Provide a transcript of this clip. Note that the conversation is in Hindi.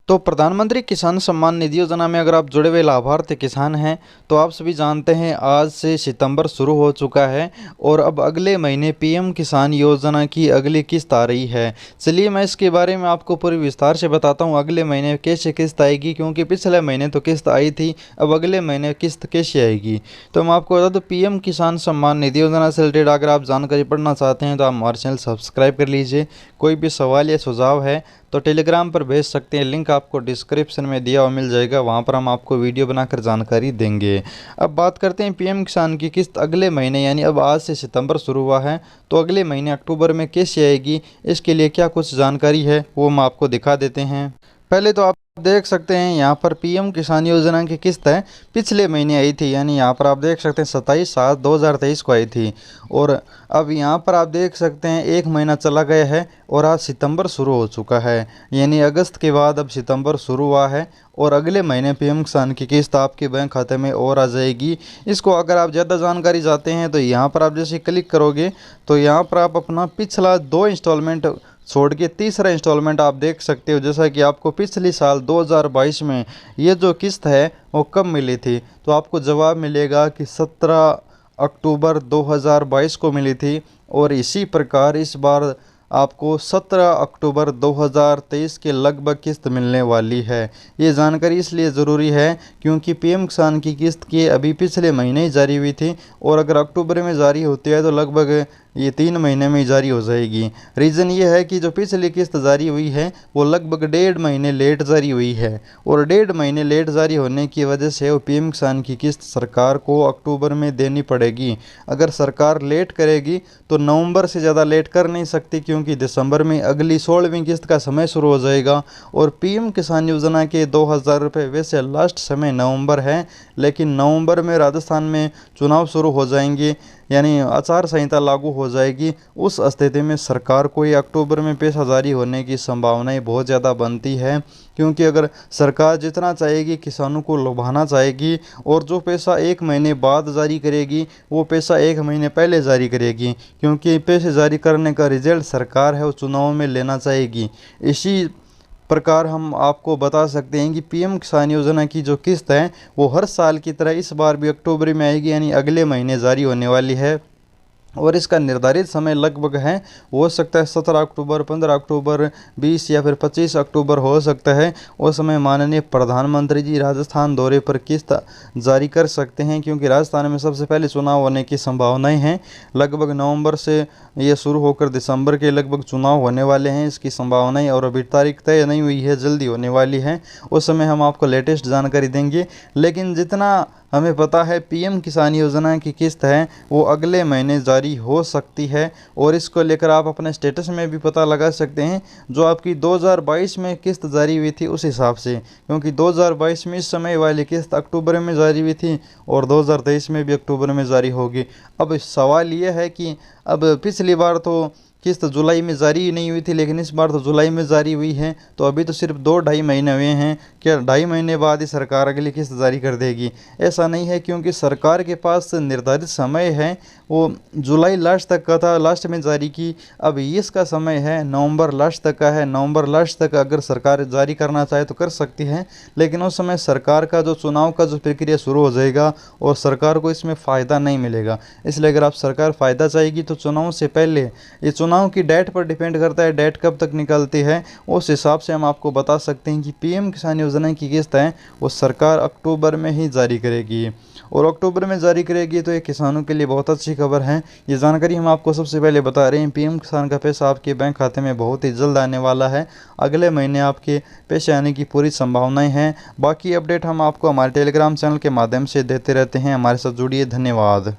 तो प्रधानमंत्री किसान सम्मान निधि योजना में अगर आप जुड़े हुए लाभार्थी किसान हैं तो आप सभी जानते हैं आज से सितंबर शुरू हो चुका है और अब अगले महीने पीएम किसान योजना की अगली किस्त आ रही है। चलिए मैं इसके बारे में आपको पूरी विस्तार से बताता हूँ अगले महीने कैसे किस्त आएगी, क्योंकि पिछले महीने तो किस्त आई थी, अब अगले महीने किस्त कैसे आएगी। तो मैं आपको बता दूँ पीएम किसान सम्मान निधि योजना से रिलेटेड अगर आप जानकारी पढ़ना चाहते हैं तो आप हमारे चैनल सब्सक्राइब कर लीजिए। कोई भी सवाल या सुझाव है तो टेलीग्राम पर भेज सकते हैं, लिंक आपको डिस्क्रिप्शन में दिया हुआ मिल जाएगा, वहाँ पर हम आपको वीडियो बनाकर जानकारी देंगे। अब बात करते हैं पीएम किसान की किस्त अगले महीने यानी अब आज से सितंबर शुरू हुआ है तो अगले महीने अक्टूबर में कैसे आएगी, इसके लिए क्या कुछ जानकारी है वो हम आपको दिखा देते हैं। पहले तो आप देख सकते हैं यहाँ पर पीएम किसान योजना की किस्त है पिछले महीने आई थी, यानी यहाँ पर आप देख सकते हैं 27/7/2023 को आई थी और अब यहाँ पर आप देख सकते हैं एक महीना चला गया है और आज सितंबर शुरू हो चुका है, यानी अगस्त के बाद अब सितंबर शुरू हुआ है और अगले महीने पीएम किसान की किस्त आपके बैंक खाते में और आ जाएगी। इसको अगर आप ज़्यादा जानकारी चाहते हैं तो यहाँ पर आप जैसे क्लिक करोगे तो यहाँ पर आप अपना पिछला 2 इंस्टॉलमेंट छोड़ के तीसरा इंस्टॉलमेंट आप देख सकते हो, जैसा कि आपको पिछले साल 2022 में ये जो किस्त है वो कब मिली थी, तो आपको जवाब मिलेगा कि 17 अक्टूबर 2022 को मिली थी और इसी प्रकार इस बार आपको 17 अक्टूबर 2023 के लगभग किस्त मिलने वाली है। ये जानकारी इसलिए ज़रूरी है क्योंकि पीएम किसान की किस्त की अभी पिछले महीने ही जारी हुई थी और अगर अक्टूबर में जारी होती है तो लगभग ये 3 महीने में जारी हो जाएगी। रीज़न ये है कि जो पिछली किस्त जारी हुई है वो लगभग 1.5 महीने लेट जारी हुई है और 1.5 महीने लेट जारी होने की वजह से वो पीएम किसान की किस्त सरकार को अक्टूबर में देनी पड़ेगी। अगर सरकार लेट करेगी तो नवंबर से ज़्यादा लेट कर नहीं सकती, क्योंकि दिसंबर में अगली 16वीं किस्त का समय शुरू हो जाएगा और पीएम किसान योजना के 2000 रुपये वैसे लास्ट समय नवंबर है, लेकिन नवंबर में राजस्थान में चुनाव शुरू हो जाएंगे यानी आचार संहिता लागू हो जाएगी। उस स्थिति में सरकार को ये अक्टूबर में पैसा जारी होने की संभावनाएं बहुत ज़्यादा बनती है, क्योंकि अगर सरकार जितना चाहेगी किसानों को लुभाना चाहेगी और जो पैसा 1 महीने बाद जारी करेगी वो पैसा 1 महीने पहले जारी करेगी, क्योंकि पैसे जारी करने का रिजल्ट सरकार है वो चुनाव में लेना चाहेगी। इसी प्रकार हम आपको बता सकते हैं कि पीएम किसान योजना की जो किस्त है वो हर साल की तरह इस बार भी अक्टूबर में आएगी, यानी अगले महीने जारी होने वाली है और इसका निर्धारित समय लगभग है, हो सकता है 17 अक्टूबर, 15 अक्टूबर, 20 या फिर 25 अक्टूबर हो सकता है। उस समय माननीय प्रधानमंत्री जी राजस्थान दौरे पर किस्त जारी कर सकते हैं, क्योंकि राजस्थान में सबसे पहले चुनाव होने की संभावनाएं हैं। लगभग नवंबर से ये शुरू होकर दिसंबर के लगभग चुनाव होने वाले हैं, इसकी संभावनाएं, और अभी तारीख तय नहीं हुई है, जल्दी होने वाली है। उस समय हम आपको लेटेस्ट जानकारी देंगे, लेकिन जितना हमें पता है पीएम किसान योजना की किस्त है वो अगले महीने जारी हो सकती है और इसको लेकर आप अपने स्टेटस में भी पता लगा सकते हैं जो आपकी 2022 में किस्त जारी हुई थी उस हिसाब से, क्योंकि 2022 में इस समय वाली किस्त अक्टूबर में जारी हुई थी और 2023 में भी अक्टूबर में जारी होगी। अब सवाल ये है कि अब पिछली बार तो किस्त जुलाई में जारी नहीं हुई थी, लेकिन इस बार तो जुलाई में जारी हुई है, तो अभी तो सिर्फ 2-2.5 महीने हुए हैं, क्या 2.5 महीने बाद ही सरकार अगली किस्त जारी कर देगी? ऐसा नहीं है, क्योंकि सरकार के पास निर्धारित समय है, वो जुलाई लास्ट तक का था, लास्ट में जारी की। अब इसका समय है नवंबर लास्ट तक का है, नवंबर लास्ट तक अगर सरकार जारी करना चाहे तो कर सकती है, लेकिन उस समय सरकार का जो चुनाव का जो प्रक्रिया शुरू हो जाएगा और सरकार को इसमें फ़ायदा नहीं मिलेगा। इसलिए अगर आप सरकार फ़ायदा चाहेगी तो चुनाव से पहले, ये चुनाव की डेट पर डिपेंड करता है, डेट कब तक निकलती है उस हिसाब से हम आपको बता सकते हैं कि पीएम किसान योजना की किस्त है वो सरकार अक्टूबर में ही जारी करेगी और अक्टूबर में जारी करेगी तो ये किसानों के लिए बहुत अच्छी खबर है। ये जानकारी हम आपको सबसे पहले बता रहे हैं। पीएम किसान का पैसा आपके बैंक खाते में बहुत ही जल्द आने वाला है, अगले महीने आपके पैसे आने की पूरी संभावनाएं हैं। बाकी अपडेट हम आपको हमारे टेलीग्राम चैनल के माध्यम से देते रहते हैं, हमारे साथ जुड़िए। धन्यवाद।